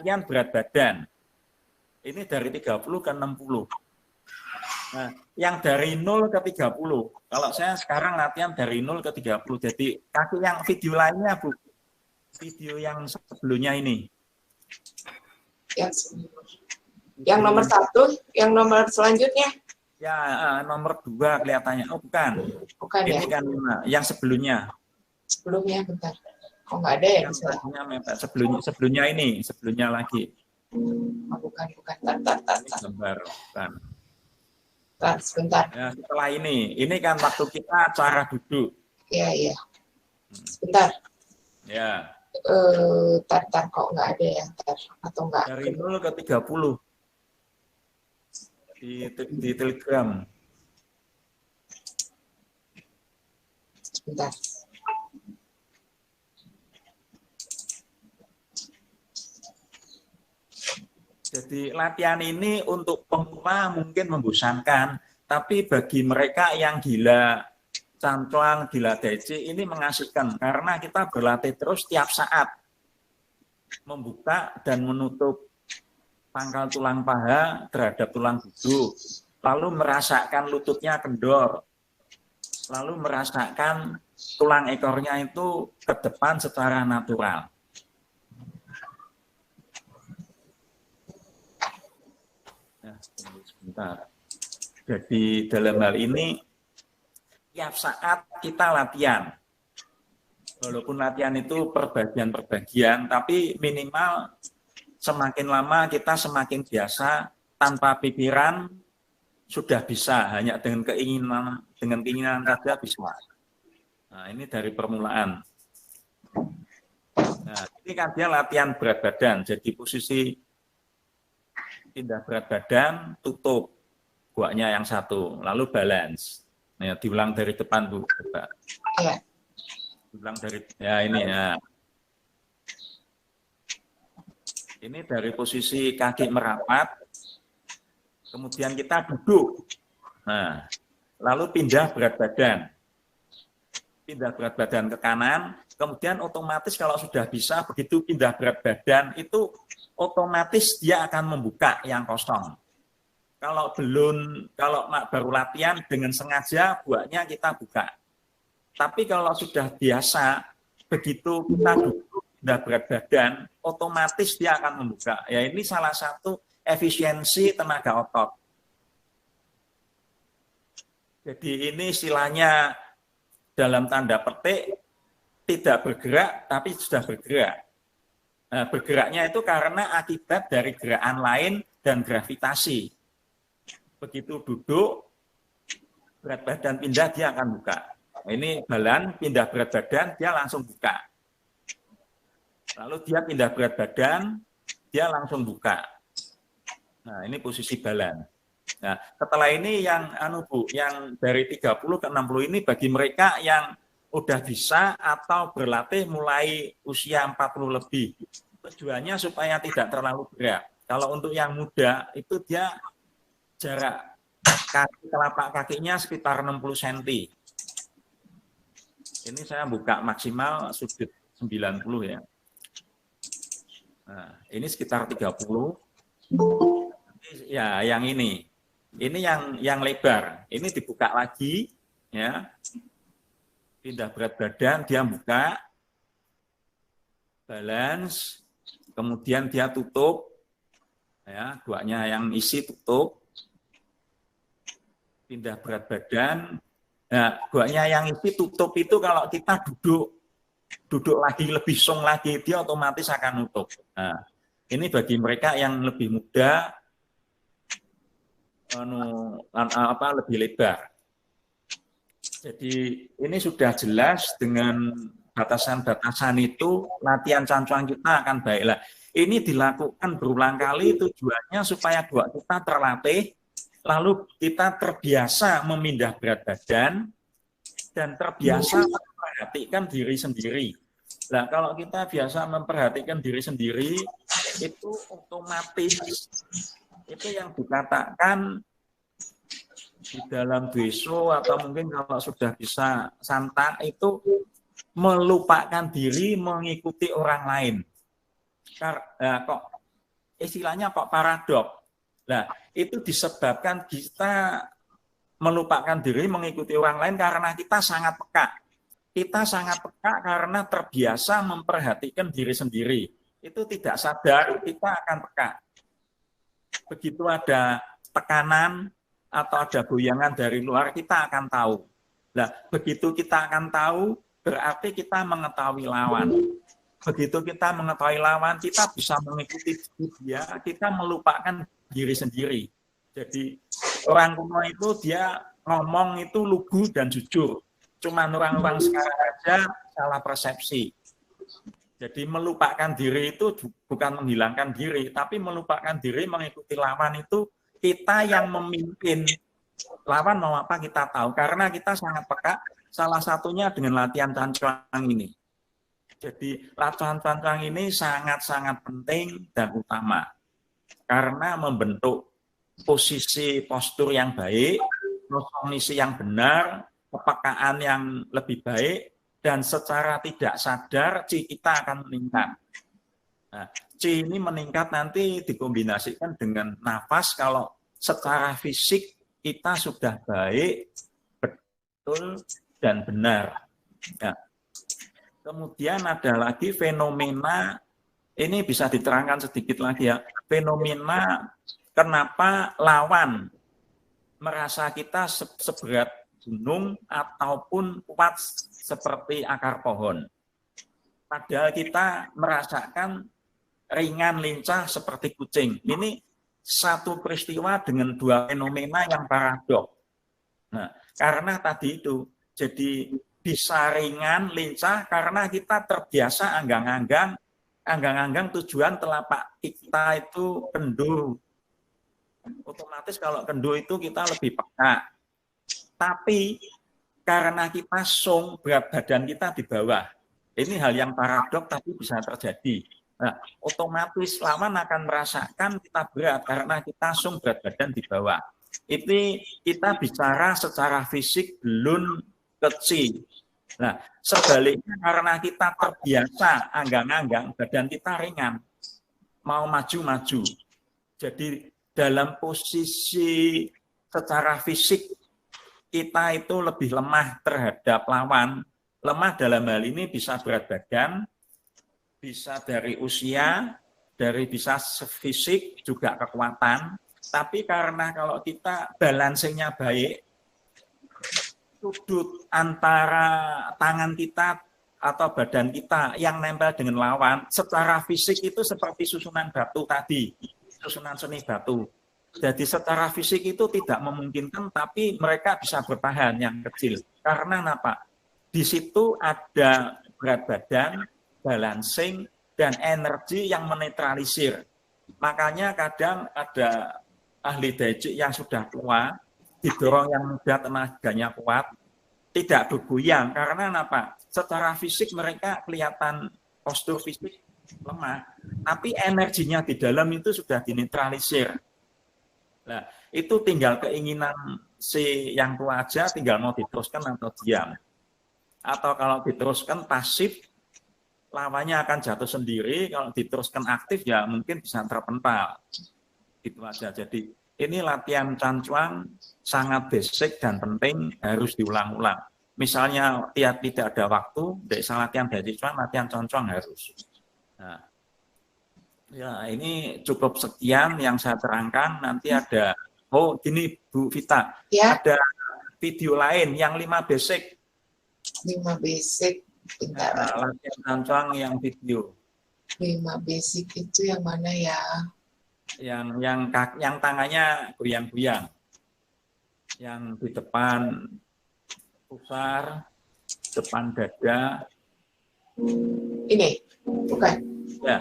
latihan berat badan. Ini dari 30 ke 60. Nah, yang dari 0 ke 30. Kalau saya sekarang latihan dari 0 ke 30. Jadi kaki yang video lainnya, Bu. Video yang sebelumnya ini. Yang nomor 1, yang nomor selanjutnya? Ya, nomor 2 kelihatannya. Oh, bukan. Bukan ini ya? Kan yang sebelumnya. Sebelumnya, bentar. Kok nggak ada ya? Sebelumnya ini, sebelumnya lagi. Oh, bukan. Tar. Gambar, bukan. Sebentar. Ya, setelah ini kan waktu kita cara duduk. Iya. Sebentar. Ya. Tar kok nggak ada ya? Atau nggak? Dari 0 ke 30 di Telegram. Sebentar. Jadi latihan ini untuk pemula mungkin membosankan, tapi bagi mereka yang gila cangklang, gila DC ini mengasihkan karena kita berlatih terus tiap saat membuka dan menutup pangkal tulang paha terhadap tulang buduk, lalu merasakan lututnya kendor, lalu merasakan tulang ekornya itu ke depan secara natural. Sebentar. Jadi dalam hal ini tiap saat kita latihan. Walaupun latihan itu perbagian, tapi minimal semakin lama kita semakin biasa tanpa pikiran sudah bisa, hanya dengan keinginan saja bisa. Nah, ini dari permulaan. Nah, ini kan dia latihan berat badan, jadi posisi pindah berat badan, tutup guanya yang satu, lalu balance. Nah, diulang dari depan, Bu. Coba. Ya. Diulang dari, ya ini ya. Ini dari posisi kaki merapat, kemudian kita duduk. Nah, lalu pindah berat badan. Pindah berat badan ke kanan, kemudian otomatis kalau sudah bisa, begitu pindah berat badan, itu otomatis dia akan membuka yang kosong. Kalau baru latihan dengan sengaja buahnya kita buka. Tapi kalau sudah biasa, begitu kita duduk pindah berat badan, otomatis dia akan membuka. Ya ini salah satu efisiensi tenaga otot. Jadi ini istilahnya dalam tanda petik tidak bergerak tapi sudah bergerak. Nah, bergeraknya itu karena akibat dari gerakan lain dan gravitasi. Begitu duduk, berat badan pindah, dia akan buka. Nah, ini balan, pindah berat badan, dia langsung buka. Lalu dia pindah berat badan, dia langsung buka. Nah, ini posisi balan. Nah, setelah ini yang yang dari 30 ke 60 ini bagi mereka yang udah bisa atau berlatih mulai usia 40 lebih. Tujuannya supaya tidak terlalu berat. Kalau untuk yang muda itu dia jarak telapak kakinya sekitar 60 cm. Ini saya buka maksimal sudut 90 ya. Nah, ini sekitar 30. Ya, yang ini. Ini yang lebar. Ini dibuka lagi ya. Pindah berat badan, dia buka, balance, kemudian dia tutup, ya, guanya yang isi tutup, pindah berat badan. Nah, guanya yang isi tutup itu kalau kita duduk lagi lebih song lagi, dia otomatis akan nutup. Nah, ini bagi mereka yang lebih muda, lebih lebar. Jadi ini sudah jelas dengan batasan-batasan itu latihan cancuan kita akan baiklah. Ini dilakukan berulang kali tujuannya supaya buat kita terlatih, lalu kita terbiasa memindah berat badan dan terbiasa memperhatikan diri sendiri. Nah, kalau kita biasa memperhatikan diri sendiri, itu otomatis itu yang dikatakan di dalam deso atau mungkin kalau sudah bisa santak itu melupakan diri mengikuti orang lain. Kok istilahnya kok paradok. Nah, itu disebabkan kita melupakan diri mengikuti orang lain karena kita sangat peka. Kita sangat peka karena terbiasa memperhatikan diri sendiri. Itu tidak sadar kita akan peka. Begitu ada tekanan atau ada goyangan dari luar, kita akan tahu. Nah, begitu kita akan tahu, berarti kita mengetahui lawan. Begitu kita mengetahui lawan, kita bisa mengikuti dia, kita melupakan diri sendiri. Jadi orang kuno itu dia ngomong itu lugu dan jujur. Cuma orang-orang sekarang aja salah persepsi. Jadi melupakan diri itu bukan menghilangkan diri, tapi melupakan diri mengikuti lawan itu kita yang memimpin. Lawan mau apa kita tahu, karena kita sangat peka, salah satunya dengan latihan cancuang ini. Jadi latihan cancuang ini sangat-sangat penting dan utama, karena membentuk posisi postur yang baik, kondisi yang benar, kepekaan yang lebih baik, dan secara tidak sadar C kita akan meningkat. Nah, C ini meningkat nanti dikombinasikan dengan nafas. Kalau secara fisik kita sudah baik, betul, dan benar. Nah, kemudian ada lagi fenomena, ini bisa diterangkan sedikit lagi ya, fenomena kenapa lawan merasa kita seberat gunung ataupun kuat seperti akar pohon. Padahal kita merasakan ringan lincah seperti kucing. Ini satu peristiwa dengan dua fenomena yang paradok. Nah, karena tadi itu, jadi bisa ringan, lincah, karena kita terbiasa anggang-anggang tujuan telapak kita itu kendur. Otomatis kalau kendur itu kita lebih peka. Tapi karena kita song, berat badan kita di bawah. Ini hal yang paradok tapi bisa terjadi. Nah, otomatis lawan akan merasakan kita berat karena kita sung berat badan di bawah. Ini kita bicara secara fisik belum kecil. Nah, sebaliknya karena kita terbiasa anggang-anggang, badan kita ringan, mau maju-maju. Jadi dalam posisi secara fisik kita itu lebih lemah terhadap lawan. Lemah dalam hal ini bisa berat badan, bisa dari usia, dari bisa fisik, juga kekuatan. Tapi karena kalau kita balancingnya baik, sudut antara tangan kita atau badan kita yang nempel dengan lawan, secara fisik itu seperti susunan batu tadi, susunan seni batu. Jadi secara fisik itu tidak memungkinkan, tapi mereka bisa bertahan yang kecil. Karena apa? Di situ ada berat badan, balancing, dan energi yang menetralisir. Makanya kadang ada ahli daijik yang sudah tua, didorong yang muda tenaganya kuat, tidak bergoyang. Karena apa? Secara fisik mereka kelihatan postur fisik lemah, tapi energinya di dalam itu sudah dinetralisir. Nah, itu tinggal keinginan si yang tua aja, tinggal mau diteruskan atau diam. Atau kalau diteruskan pasif, lawannya akan jatuh sendiri. Kalau diteruskan aktif ya mungkin bisa terpental. Itu aja. Jadi ini latihan cancuang sangat basic dan penting, harus diulang-ulang. Misalnya tidak ada waktu, tidak bisa latihan latihan cancuang harus. Nah, ya ini cukup sekian yang saya terangkan. Nanti ada, gini Bu Vita, ya. Ada video lain yang 5 basic. 5 basic. Bentar. Latihan cancuang yang video. 5 basic itu yang mana ya? Yang tangannya goyang-goyang. Yang di depan pusar, depan dada. Ini, bukan? Ya.